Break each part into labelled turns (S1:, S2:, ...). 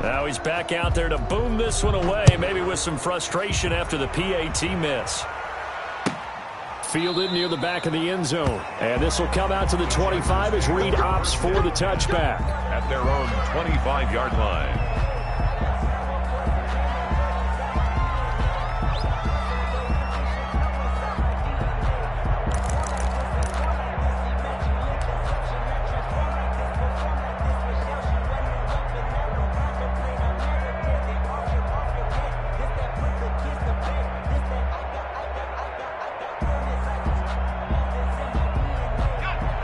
S1: Now he's back out there to boom this one away, maybe with some frustration after the PAT miss. Fielded near the back of the end zone. And this will come out to the 25 as Reed opts for the touchback.
S2: At their own 25-yard line.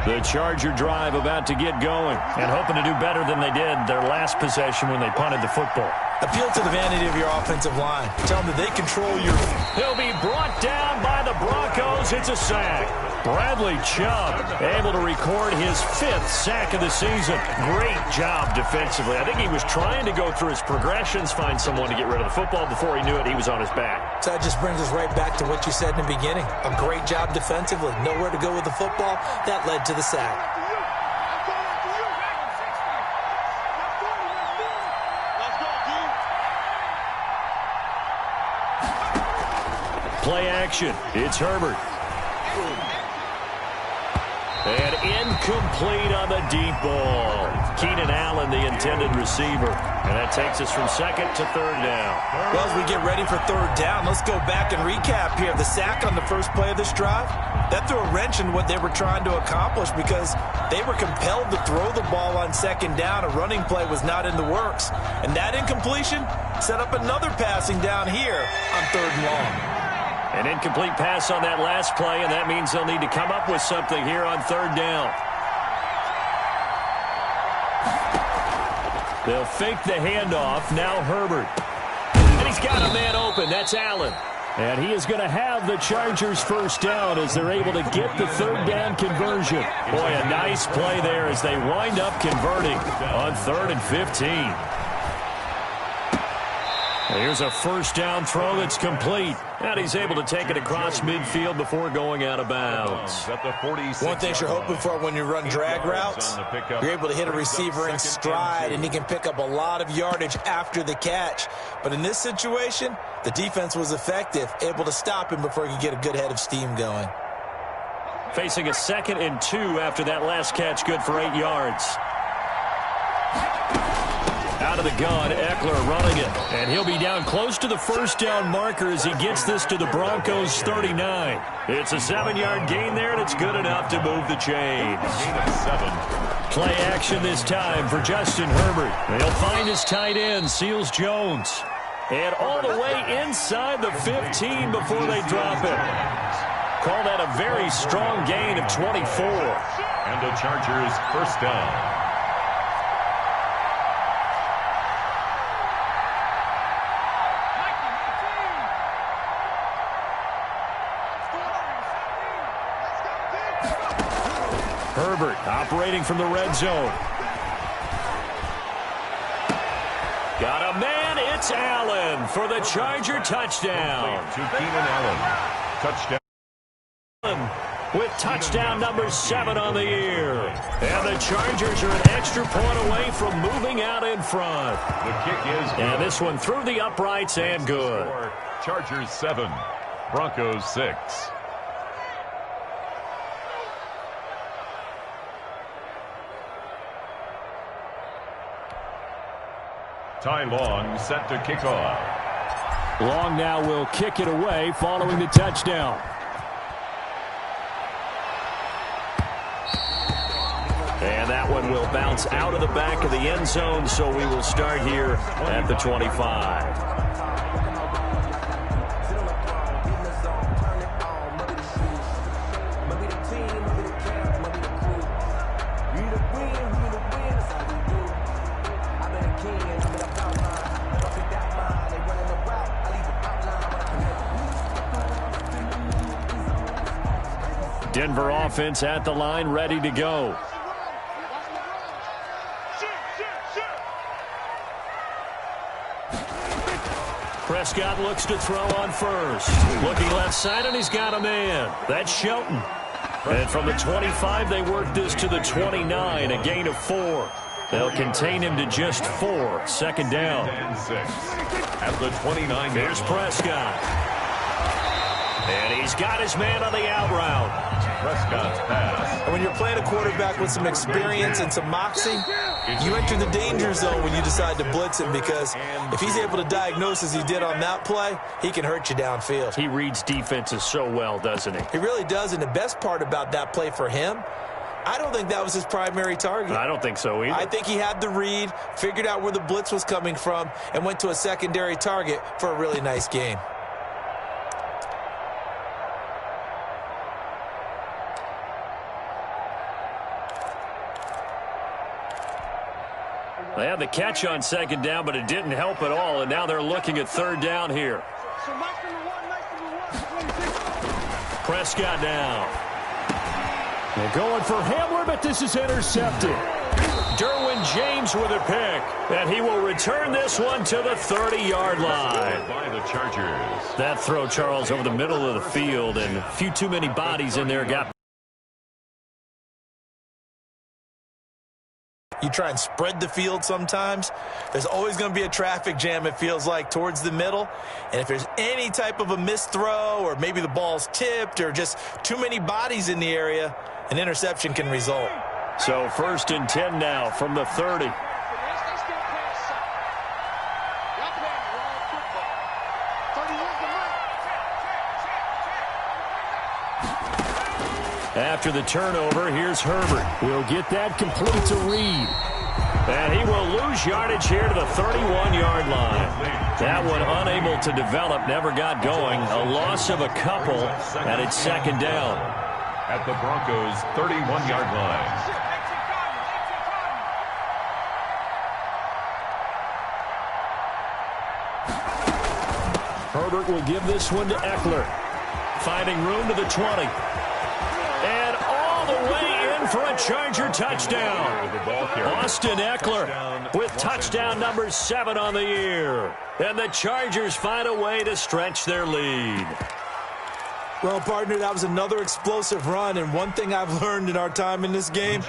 S1: The Charger drive about to get going and hoping to do better than they did their last possession when they punted the football.
S3: Appeal to the vanity of your offensive line. Tell them that they control your...
S1: He'll be brought down by the Broncos. It's a sack. Bradley Chubb able to record his 5th sack of the season. Great job defensively. I think he was trying to go through his progressions, find someone to get rid of the football. Before he knew it, he was on his back.
S3: So that just brings us right back to what you said in the beginning. A great job defensively. Nowhere to go with the football. That led to the sack.
S1: Play action. It's Herbert. And incomplete on the deep ball. Keenan Allen, the intended receiver. And that takes us from 2nd to 3rd down.
S3: Well, as we get ready for 3rd down, let's go back and recap here. The sack on the first play of this drive, that threw a wrench in what they were trying to accomplish because they were compelled to throw the ball on 2nd down. A running play was not in the works. And that incompletion set up another passing down here on 3rd and long.
S1: An incomplete pass on that last play, and that means they'll need to come up with something here on 3rd down. They'll fake the handoff. Now Herbert. And he's got a man open. That's Allen. And he is going to have the Chargers 1st down as they're able to get the 3rd down conversion. Boy, a nice play there as they wind up converting on 3rd and 15. Here's a 1st down throw that's complete. And he's able to take it across midfield before going out of bounds.
S3: One thing you're hoping for when you run drag routes, you're able to hit a receiver in stride, and he can pick up a lot of yardage after the catch. But in this situation, the defense was effective, able to stop him before he could get a good head of steam going.
S1: Facing a 2nd and 2 after that last catch, good for 8 yards. Out of the gun, Eckler running it. And he'll be down close to the 1st down marker as he gets this to the Broncos 39. It's a 7-yard gain there, and it's good enough to move the chains. Play action this time for Justin Herbert. He'll find his tight end, Seals Jones. And all the way inside the 15 before they drop it. Call that a very strong gain of 24.
S2: And the Chargers 1st down.
S1: Herbert operating from the red zone. Got a man. It's Allen for the Charger touchdown.
S2: To Keenan Allen. Touchdown.
S1: With touchdown number 7 on the year. And the Chargers are an extra point away from moving out in front.
S2: The kick is good.
S1: And this one through the uprights and good.
S2: Chargers 7, Broncos 6. Ty Long set to kick off.
S1: Long now will kick it away following the touchdown. And that one will bounce out of the back of the end zone, so we will start here at the 25. Denver offense at the line, ready to go. Prescott looks to throw on first. Looking left side, and he's got a man. That's Shelton. And from the 25, they work this to the 29, a gain of 4. They'll contain him to just 4. Second down.
S2: And 6 at the 29.
S1: Here's Prescott. And he's got his man on the out route.
S2: Prescott's pass.
S3: And when you're playing a quarterback with some experience and some moxie, you enter the danger zone when you decide to blitz him, because if he's able to diagnose as he did on that play, he can hurt you downfield.
S1: He reads defenses so well, doesn't he?
S3: He really does, and the best part about that play for him, I don't think that was his primary target.
S1: I don't think so either.
S3: I think he had the read, figured out where the blitz was coming from, and went to a secondary target for a really nice gain.
S1: They had the catch on second down, but it didn't help at all, and now they're looking at third down here. Prescott now.
S4: They're going for Hamler, but this is intercepted.
S1: Derwin James with a pick, and he will return this one to the 30-yard line.
S2: By the Chargers.
S1: That throw, Charles, over the middle of the field, and a few too many bodies in there got.
S3: You try and spread the field sometimes. There's always going to be a traffic jam, it feels like, towards the middle. And if there's any type of a missed throw, or maybe the ball's tipped, or just too many bodies in the area, an interception can result.
S1: So 1st and 10 now from the 30. After the turnover, here's Herbert.
S4: We'll get that complete to Reed.
S1: And he will lose yardage here to the 31-yard line. That one unable to develop, never got going. A loss of a couple, and it's second down.
S2: At the Broncos' 31-yard line.
S1: Herbert will give this one to Eckler. Finding room to the 20. And all the way in for a Charger touchdown. Austin Eckler with touchdown number 7 on the year. And the Chargers find a way to stretch their lead.
S3: Well, partner, that was another explosive run, and one thing I've learned in our time in this game,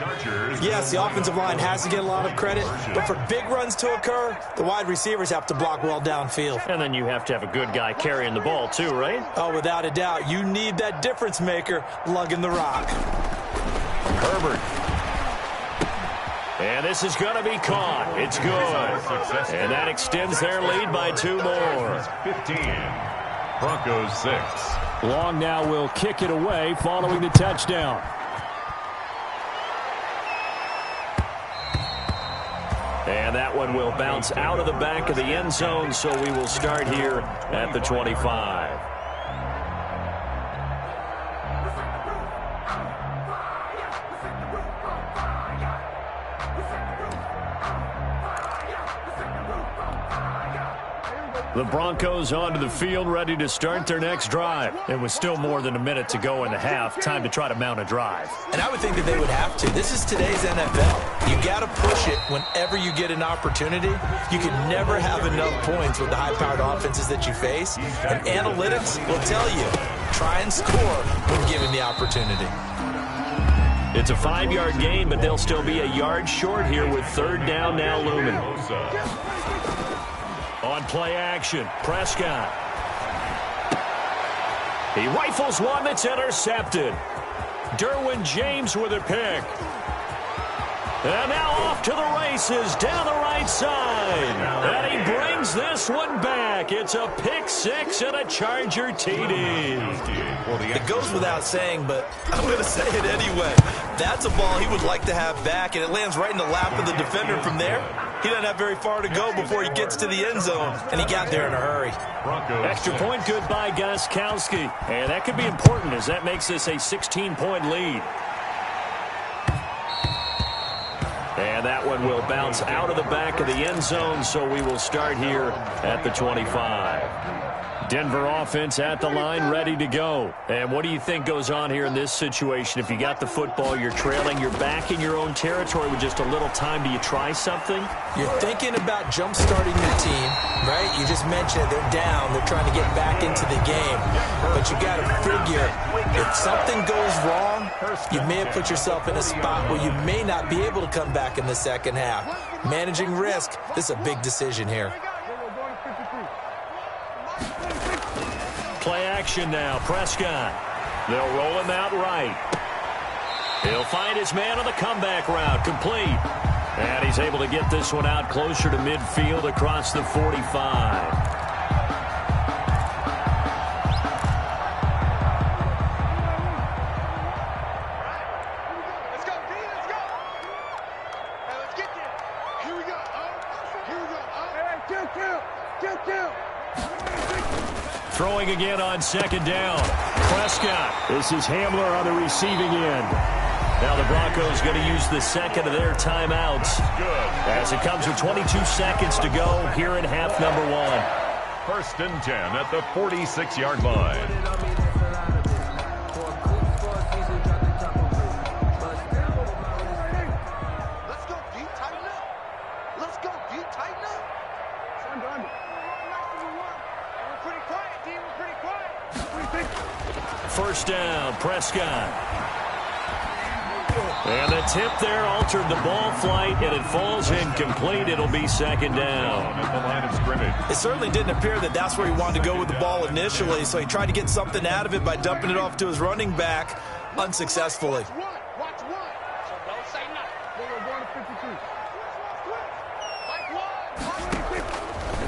S3: yes, the offensive line has to get a lot of credit, but for big runs to occur, the wide receivers have to block well downfield.
S1: And then you have to have a good guy carrying the ball too, right?
S3: Oh, without a doubt. You need that difference maker lugging the rock.
S1: Herbert. And this is going to be caught. It's good. And that extends their lead by 2 more.
S2: 15. Broncos 6.
S4: Long now will kick it away following the touchdown.
S1: And that one will bounce out of the back of the end zone, so we will start here at the 25. The Broncos onto the field, ready to start their next drive. It was still more than a minute to go in the half. Time to try to mount a drive.
S3: And I would think that they would have to. This is today's NFL. You got to push it whenever you get an opportunity. You can never have enough points with the high-powered offenses that you face. And analytics will tell you, try and score when given the opportunity.
S1: It's a 5-yard gain, but they'll still be a yard short here with third down now looming. On play action, Prescott. He rifles one that's intercepted. Derwin James with a pick. And now off to the races down the right side. And he brings this one back. It's a pick 6 and a Charger TD.
S3: It goes without saying, but I'm going to say it anyway. That's a ball he would like to have back, and it lands right in the lap of the defender from there. He doesn't have very far to go before he gets to the end zone, and he got there in a hurry.
S1: Extra point good by Gostkowski. And that could be important as that makes this a 16-point lead. And that one will bounce out of the back of the end zone, so we will start here at the 25. Denver offense at the line, ready to go. And what do you think goes on here in this situation? If you got the football, you're trailing, you're back in your own territory with just a little time. Do you try something?
S3: You're thinking about jump-starting your team, right? You just mentioned they're down. They're trying to get back into the game. But you got to figure if something goes wrong, you may have put yourself in a spot where you may not be able to come back in the second half. Managing risk, this is a big decision here.
S1: Play action now, Prescott. They'll roll him out right. He'll find his man on the comeback route, complete. And he's able to get this one out closer to midfield across the 45. Throwing again on second down. Prescott.
S4: This is Hamler on the receiving end.
S1: Now the Broncos going to use the second of their timeouts.
S2: Good.
S1: As it comes with 22 seconds to go here in half number 1.
S2: 1st and 10 at the 46-yard line.
S1: First down, Prescott. And the tip there altered the ball flight, and it falls incomplete. It'll be second down.
S2: At the line of scrimmage.
S3: It certainly didn't appear that that's where he wanted to go with the ball initially, so he tried to get something out of it by dumping it off to his running back unsuccessfully.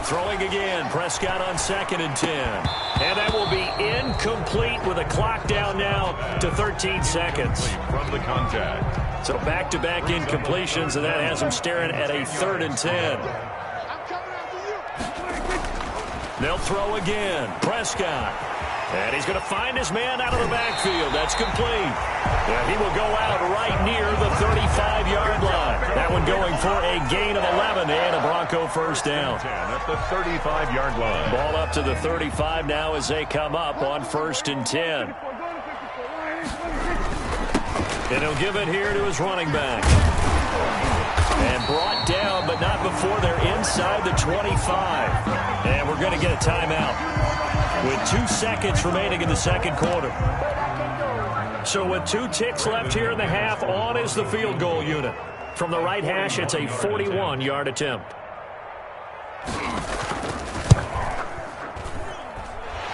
S1: Throwing again, Prescott on 2nd and 10. And that will be incomplete with a clock down now to 13 seconds.
S2: From the contact.
S1: So back-to-back incompletions, and that has him staring at a 3rd and 10. They'll throw again, Prescott. And he's going to find his man out of the backfield. That's complete. And he will go out right near the 35-yard line. That one going for a gain of 11 and a Bronco first down.
S2: 10 at the 35-yard line.
S1: Ball up to the 35 now as they come up on 1st and 10. And he'll give it here to his running back. And brought down, but not before they're inside the 25. And we're going to get a timeout with 2 seconds remaining in the second quarter. So with 2 ticks left here in the half, on is the field goal unit. From the right hash, it's a 41-yard attempt.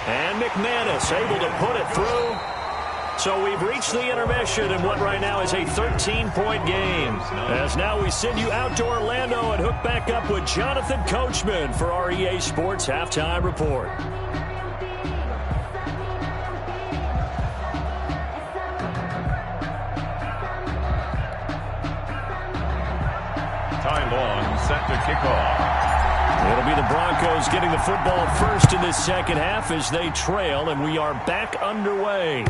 S1: And McManus able to put it through. So we've reached the intermission in what right now is a 13-point game. As now we send you out to Orlando and hook back up with Jonathan Coachman for our EA Sports Halftime Report.
S2: Ty Long set to kick off.
S1: It'll be the Broncos getting the football first in this second half as they trail, and we are back underway.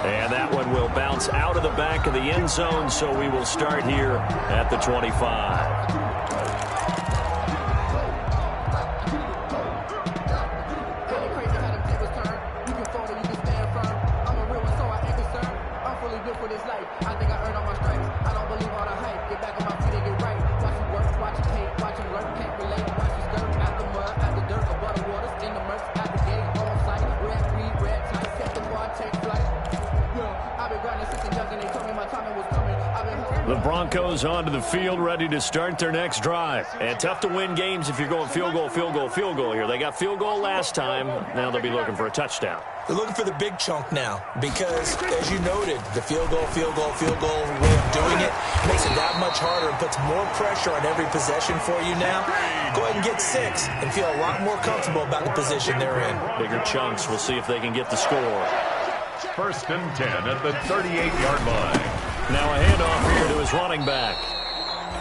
S1: And that one will bounce out of the back of the end zone, so we will start here at the 25. The Broncos onto the field, ready to start their next drive. And tough to win games if you're going field goal, field goal, field goal here. They got field goal last time. Now they'll be looking for a touchdown.
S3: They're looking for the big chunk now because, as you noted, the field goal way of doing it makes it that much harder and puts more pressure on every possession for you now. Go ahead and get 6 and feel a lot more comfortable about the position they're in.
S1: Bigger chunks. We'll see if they can get the score.
S2: 1st and 10 at the 38-yard line.
S1: Now a handoff here to his running back.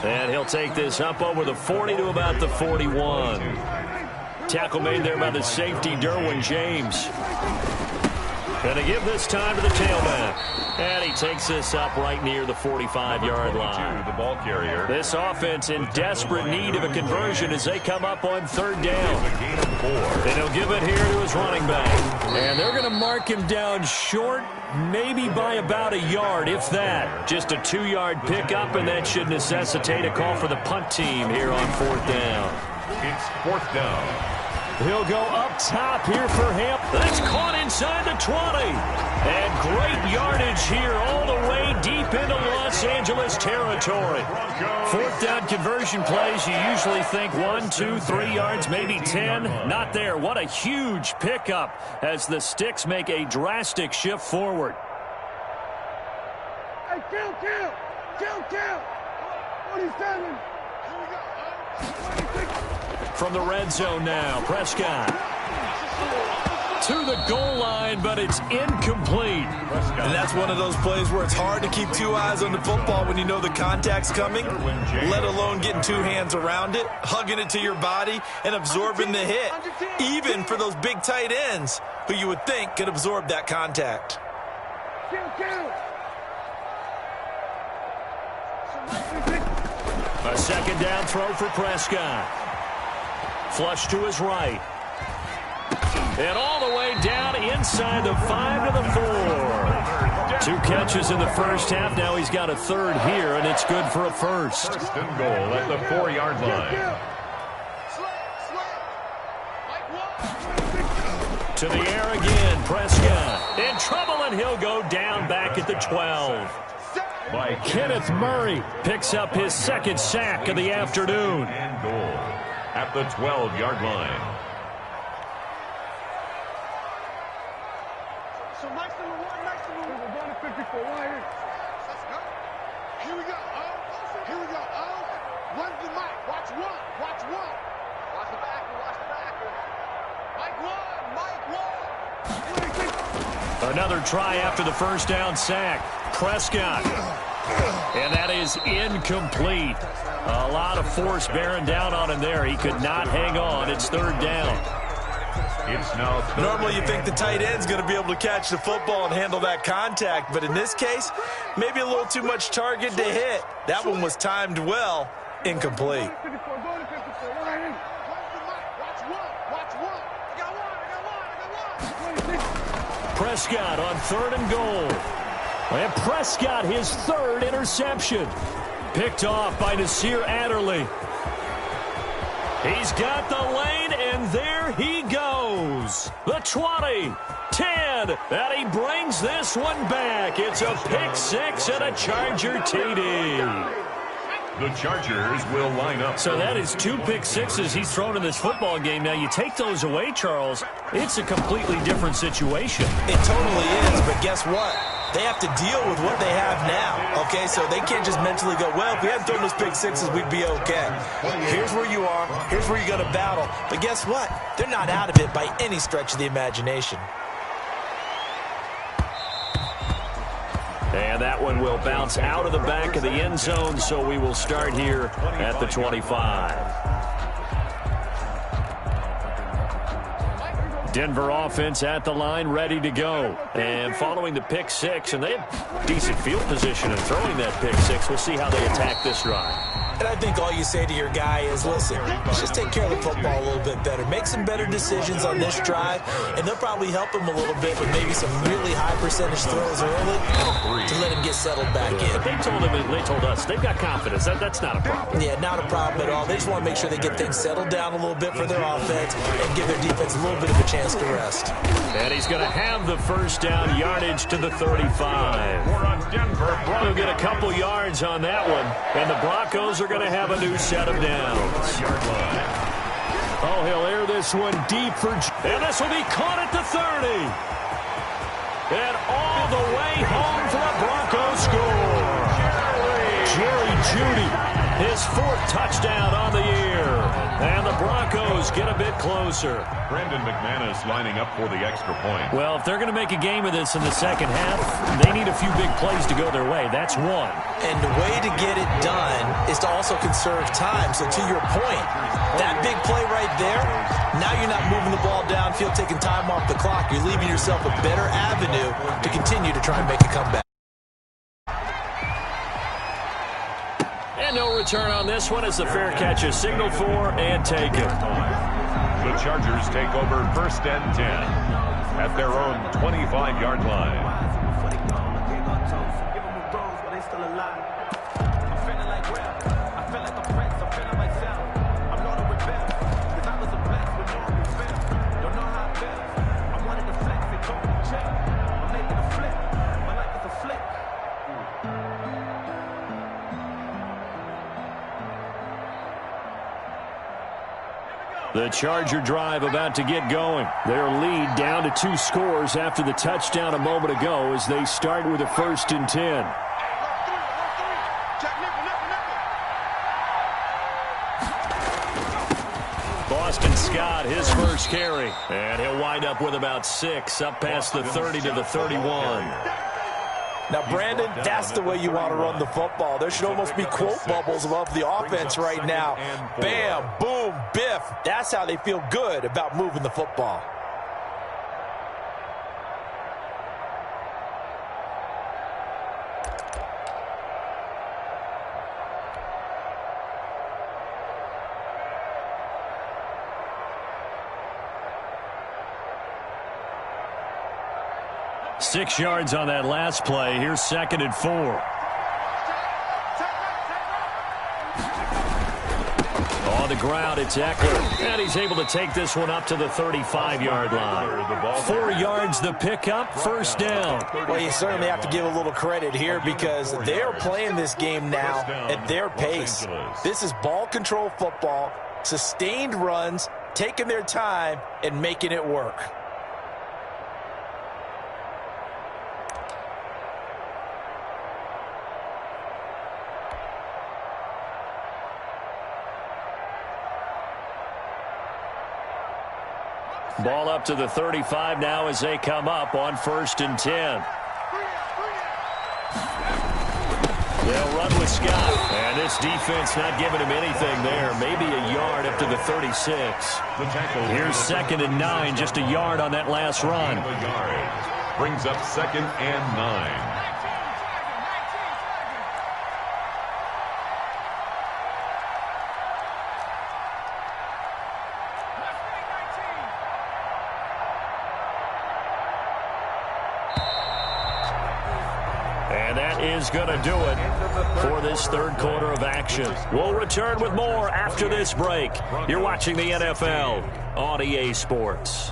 S1: And he'll take this up over the 40 to about the 41. Tackle made there by the safety, Derwin James. Going to give this time to the tailback. And he takes this up right near the 45-yard line.
S2: The ball carrier.
S1: This offense in desperate need of a conversion as they come up on 3rd down.
S2: A gain of 4.
S1: And he'll give it here to his running back. And they're going to mark him down short, maybe by about a yard, if that. Just a 2-yard pickup, and that should necessitate a call for the punt team here on 4th down.
S2: It's 4th down.
S1: He'll go up top here for him. That's caught inside the 20. And great yardage here all the way deep into Los Angeles territory. Fourth down conversion plays, you usually think 1, 2, 3 yards, maybe 10. Not there. What a huge pickup as the Sticks make a drastic shift forward.
S5: Hey, kill! 27.
S1: From the red zone now, Prescott to the goal line, but it's incomplete.
S3: And that's one of those plays where it's hard to keep two eyes on the football when you know the contact's coming, let alone getting two hands around it, hugging it to your body, and absorbing the hit, even for those big tight ends who you would think could absorb that contact.
S1: A second down throw for Prescott. Flush to his right. And all the way down inside the 5 to the 4. 2 catches in the first half. Now he's got a third here, and it's good for a first.
S2: First and goal at the 4-yard line.
S1: To the air again, Prescott. In trouble, and he'll go down back at the 12.
S2: By
S1: Kenneth Murray picks up his second sack of the afternoon.
S2: And goal at the 12-yard line.
S5: So nice number 1. We're going to 54 right here. Let's go. Here we go. Here we go. Run the mic. Watch one. Watch the back. Mike 1.
S1: Another try after the first down sack. Prescott. And that is incomplete. A lot of force bearing down on him there. He could not hang on. It's third down.
S2: It's now
S3: Normally you think the tight end's going to be able to catch the football and handle that contact, but in this case, maybe a little too much target to hit. That one was timed well. Incomplete.
S1: Prescott on 3rd and goal. And Prescott, his 3rd interception. Picked off by Nasir Adderley. He's got the lane, and there he goes. The 20, 10, and he brings this one back. It's a pick 6 and a Charger TD.
S2: the Chargers will line up.
S1: So that is 2 pick sixes he's thrown in this football game. Now, you take those away, Charles, it's a completely different situation.
S3: It totally is, but guess what? They have to deal with what they have now, okay? So they can't just mentally go, well, if we hadn't thrown those pick sixes, we'd be okay. Here's where you are. Here's where you're going to battle. But guess what? They're not out of it by any stretch of the imagination.
S1: And that one will bounce out of the back of the end zone, so we will start here at the 25. Denver offense at the line, ready to go. And following the pick six, and they have decent field position in throwing that pick six. We'll see how they attack this drive.
S3: And I think all you say to your guy is, listen, just take care of the football a little bit better. Make some better decisions on this drive, and they'll probably help him a little bit with maybe some really high percentage throws early to let him get settled back in.
S1: But they told us, they've got confidence. That's not a problem.
S3: Yeah, not a problem at all. They just want to make sure they get things settled down a little bit for their offense and give their defense a little bit of a chance to rest.
S1: And he's going to have the first down, yardage to the 35. He'll get a couple yards on that one, and the Broncos are going to have a new set of downs. Oh, he'll air this one deep for... And this will be caught at the 30. And all the way home for the Broncos score. Jerry Jeudy, his 4th touchdown on the year. And the Broncos get a bit closer.
S2: Brandon McManus lining up for the extra point.
S1: Well, if they're going to make a game of this in the second half, they need a few big plays to go their way. That's one.
S3: And the way to get it done is to also conserve time. So to your point, that big play right there, now you're not moving the ball downfield, taking time off the clock. You're leaving yourself a better avenue to continue to try and make a comeback.
S1: And no return on this one as the fair catch is signaled for and taken.
S2: The Chargers take over 1st and 10 at their own 25-yard line.
S1: The Charger drive about to get going. Their lead down to 2 scores after the touchdown a moment ago as they start with a 1st and 10. Boston Scott, his first carry. And he'll wind up with about 6, up past the 30 to the 31.
S3: Now, Brandon, that's the way you want to run the football. There should almost be quote bubbles above the offense right now. Bam, boom, biff. That's how they feel good about moving the football.
S1: Six yards on that last play. Here's 2nd and 4. On the ground, it's Eckler. And he's able to take this one up to the 35-yard line. 4 yards the pickup, 1st down.
S3: Well, you certainly have to give a little credit here because they're playing this game now at their pace. This is ball control football, sustained runs, taking their time, and making it work.
S1: Ball up to the 35 now as they come up on 1st and 10. They'll run with Scott. And this defense not giving him anything there. Maybe a yard up to the 36. Here's 2nd and 9, just a yard on that last run.
S2: Brings up 2nd and 9.
S1: Is going to do it for this 3rd quarter of action. We'll return with more after this break. You're watching the NFL on EA Sports.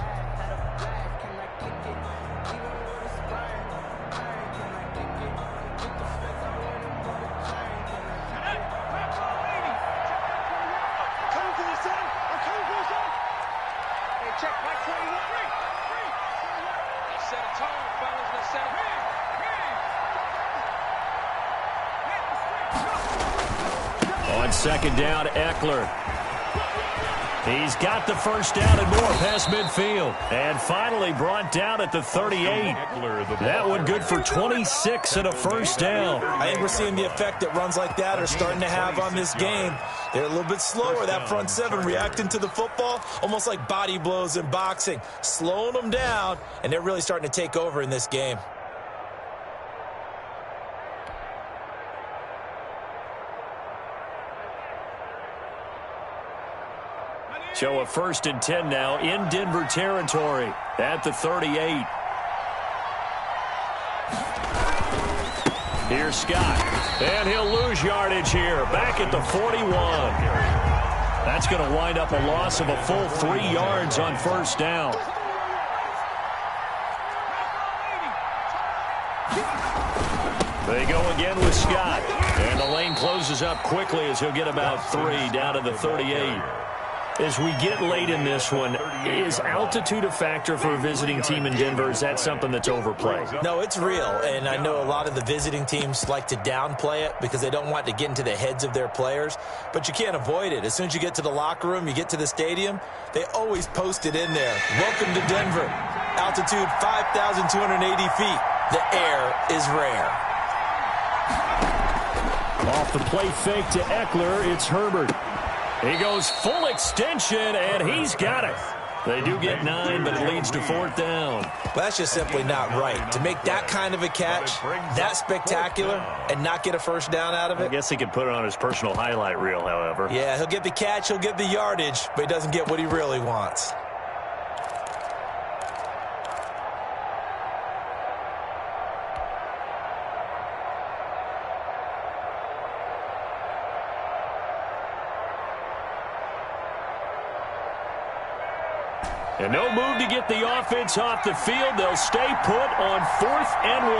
S1: On 2nd down, Eckler. He's got the 1st down and more past midfield. And finally brought down at the 38. That one good for 26 and a 1st down.
S3: I think we're seeing the effect that runs like that are starting to have on this game. They're a little bit slower, that front 7, reacting to the football, almost like body blows in boxing, slowing them down, and they're really starting to take over in this game.
S1: So a 1st and 10 now in Denver territory at the 38. Here's Scott. And he'll lose yardage here. Back at the 41. That's going to wind up a loss of a full 3 yards on 1st down. They go again with Scott. And the lane closes up quickly as he'll get about 3 down to the 38. As we get late in this one, is altitude a factor for a visiting team in Denver? Is that something that's overplayed?
S3: No, it's real, and I know a lot of the visiting teams like to downplay it because they don't want to get into the heads of their players, but you can't avoid it. As soon as you get to the locker room, you get to the stadium, they always post it in there. Welcome to Denver. Altitude 5,280 feet. The air is rare.
S1: Off the play fake to Eckler, it's Herbert. He goes full extension, and he's got it. They do get 9, but it leads to 4th down.
S3: Well, that's just simply not right. To make that kind of a catch, that spectacular, and not get a 1st down out of it.
S1: I guess he could put it on his personal highlight reel, however.
S3: Yeah, he'll get the catch, he'll get the yardage, but he doesn't get what he really wants.
S1: And no move to get the offense off the field. They'll stay put on 4th and 1.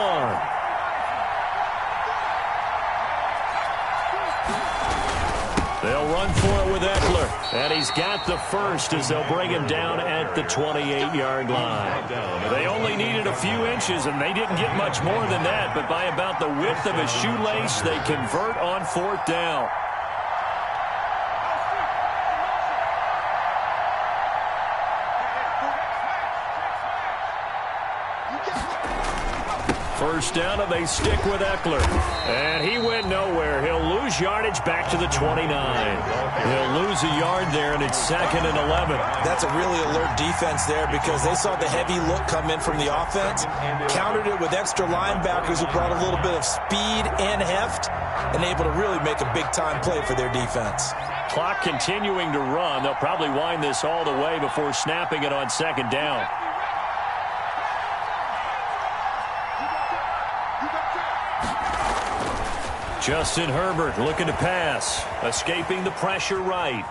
S1: They'll run for it with Eckler. Eckler. And he's got the first as they'll bring him down at the 28-yard line. They only needed a few inches, and they didn't get much more than that. But by about the width of a shoelace, they convert on 4th down. First down, and they stick with Eckler. And he went nowhere. He'll lose yardage back to the 29. He'll lose a yard there, and it's 2nd and 11.
S3: That's a really alert defense there because they saw the heavy look come in from the offense, countered it with extra linebackers who brought a little bit of speed and heft, and able to really make a big-time play for their defense.
S1: Clock continuing to run. They'll probably wind this all the way before snapping it on 2nd down. Justin Herbert looking to pass, escaping the pressure right.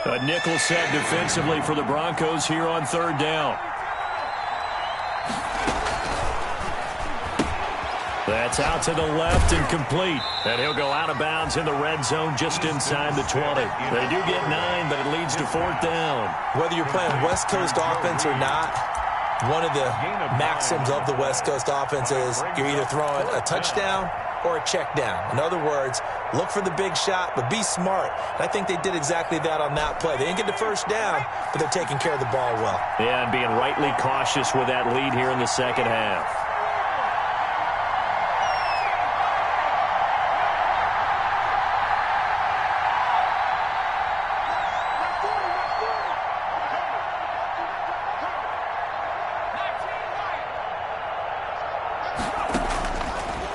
S1: A nickel set defensively for the Broncos here on 3rd down. That's out to the left and complete. And he'll go out of bounds in the red zone just inside the 20. They do get 9, but it leads to 4th down.
S3: Whether you're playing West Coast offense or not, one of the maxims of the West Coast offense is you're either throwing a touchdown or a check down. In other words, look for the big shot, but be smart. And I think they did exactly that on that play. They didn't get the first down, but they're taking care of the ball well.
S1: Yeah, and being rightly cautious with that lead here in the second half.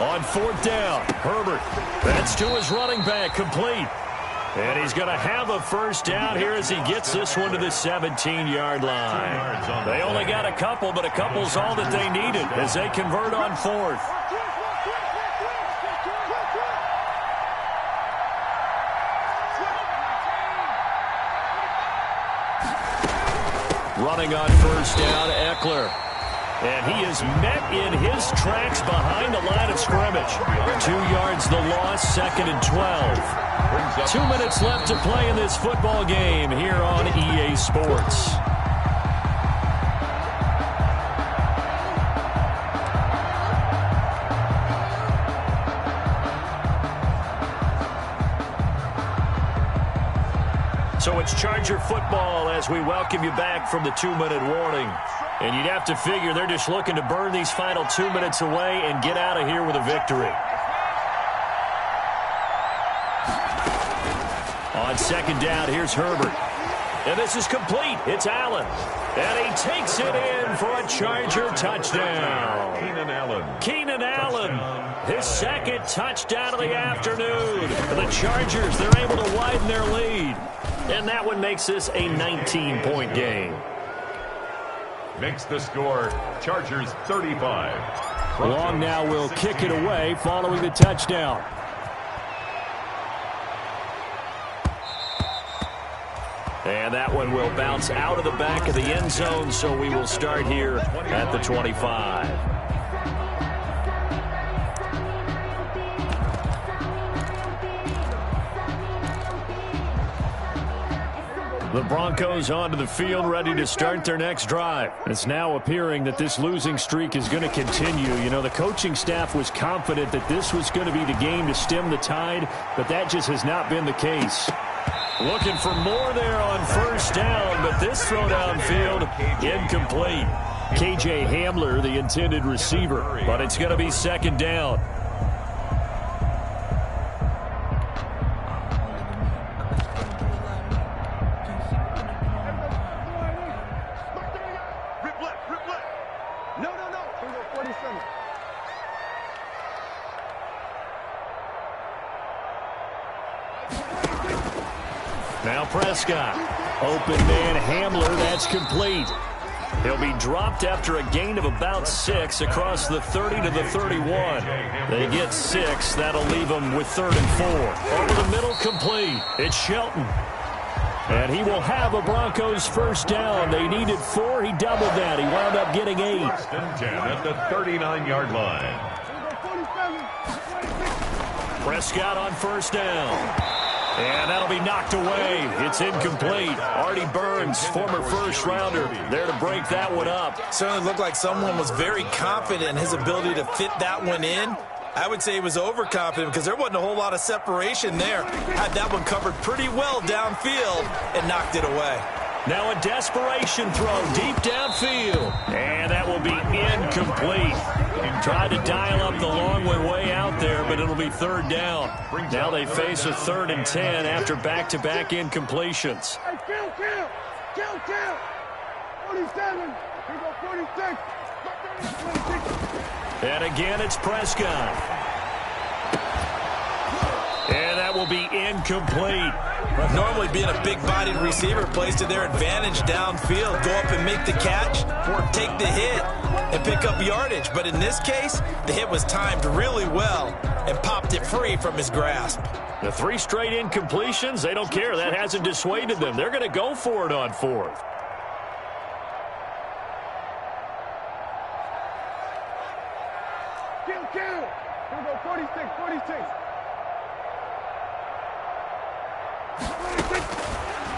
S1: On 4th down, Herbert. That's to his running back, complete. And he's going to have a first down here as he gets this one to the 17-yard line. They only got a couple, but a couple's all that they needed as they convert on 4th. Running on 1st down, Eckler. And he is met in his tracks behind the line of scrimmage. 2 yards the loss, 2nd and 12. 2 minutes left to play in this football game here on EA Sports. So it's Charger football as we welcome you back from the 2-minute warning. And you'd have to figure they're just looking to burn these final 2 minutes away and get out of here with a victory. On 2nd down, here's Herbert. And this is complete. It's Allen. And he takes it in for a Charger touchdown. Keenan Allen, his 2nd touchdown of the afternoon. The Chargers, they're able to widen their lead. And that one makes this a 19-point game.
S2: Makes the score Chargers 35.
S4: Long now will kick it away following the touchdown.
S1: And that one will bounce out of the back of the end zone, so we will start here at the 25. The Broncos onto the field, ready to start their next drive. It's now appearing that this losing streak is going to continue. You know, the coaching staff was confident that this was going to be the game to stem the tide, but that just has not been the case. Looking for more there on 1st down, but this throw downfield, incomplete. KJ Hamler, the intended receiver, but it's going to be 2nd down. Now Prescott. Open man Hamler, that's complete. He'll be dropped after a gain of about 6 across the 30 to the 31. They get 6. That'll leave them with 3rd and 4. Over the middle, complete. It's Shelton. And he will have a Broncos first down. They needed 4. He doubled that. He wound up getting 8.
S2: 1st and 10 at the 39-yard line.
S1: Prescott on first down. And that'll be knocked away. It's incomplete. Artie Burns, former first-rounder, there to break that one up.
S3: Certainly looked like someone was very confident in his ability to fit that one in. I would say he was overconfident because there wasn't a whole lot of separation there. Had that one covered pretty well downfield and knocked it away.
S1: Now a desperation throw deep downfield. And that will be incomplete. Tried to dial up the long way out there, but it'll be 3rd down. Now they face a 3rd and 10 after back-to-back incompletions.
S5: Hey, kill. 47. Here go 46. 26.
S1: And again, it's Prescott. And that will be incomplete.
S3: Normally being a big-bodied receiver plays to their advantage downfield. Go up and make the catch or take the hit and pick up yardage. But in this case, the hit was timed really well and popped it free from his grasp.
S1: The 3 straight incompletions, they don't care. That hasn't dissuaded them. They're going to go for it on 4th.
S5: Kill. Here go 46.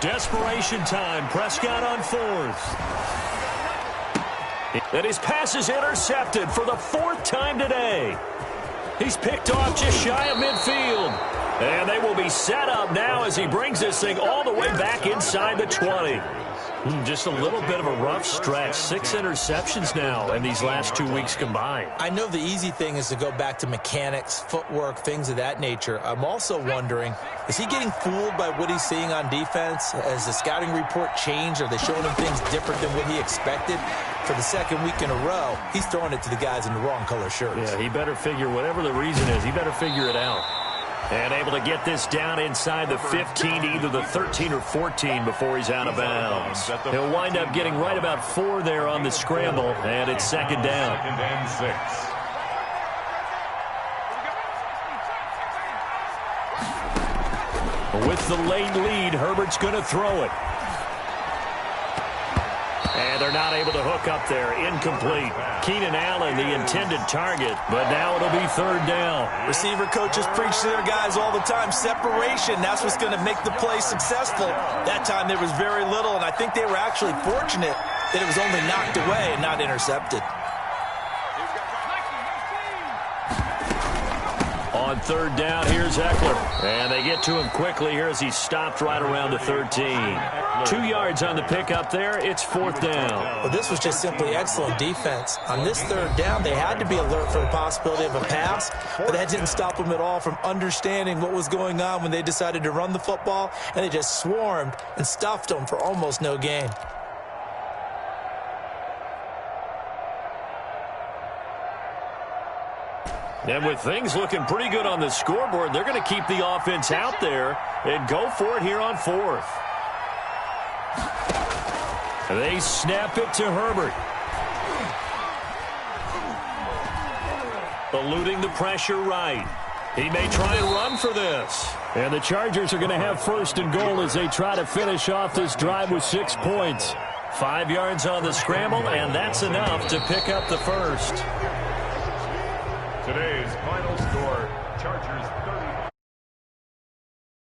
S1: Desperation time. Prescott on 4th. And his pass is intercepted for the 4th time today. He's picked off just shy of midfield. And they will be set up now as he brings this thing all the way back inside the 20. Just a little bit of a rough stretch. 6 interceptions now in these last 2 weeks combined.
S3: I know the easy thing is to go back to mechanics, footwork, things of that nature. I'm also wondering, is he getting fooled by what he's seeing on defense? Has the scouting report changed? Are they showing him things different than what he expected? For the 2nd week in a row, he's throwing it to the guys in the wrong color shirts.
S1: Yeah, he better figure, whatever the reason is, he better figure it out. And able to get this down inside the 15 to either the 13 or 14 before he's out of bounds. He'll wind up getting right about 4 there on the scramble, and it's 2nd down.
S2: 2nd and 6.
S1: With the late lead, Herbert's going to throw it. And they're not able to hook up there. Incomplete. Keenan Allen, the intended target, but now it'll be 3rd down.
S3: Receiver coaches preach to their guys all the time. Separation, that's what's going to make the play successful. That time there was very little, and I think they were actually fortunate that it was only knocked away and not intercepted.
S1: On 3rd down, here's Eckler. And they get to him quickly here as he stopped right around the 13. 2 yards on the pickup there. It's 4th down.
S3: Well, this was just simply excellent defense. On this 3rd down, they had to be alert for the possibility of a pass, but that didn't stop them at all from understanding what was going on when they decided to run the football, and they just swarmed and stuffed them for almost no gain.
S1: And with things looking pretty good on the scoreboard, they're going to keep the offense out there and go for it here on 4th. They snap it to Herbert. Eluding the pressure right. He may try and run for this. And the Chargers are going to have 1st and goal as they try to finish off this drive with 6 points. 5 yards on the scramble, and that's enough to pick up the 1st.
S2: Today's final score, Chargers 30.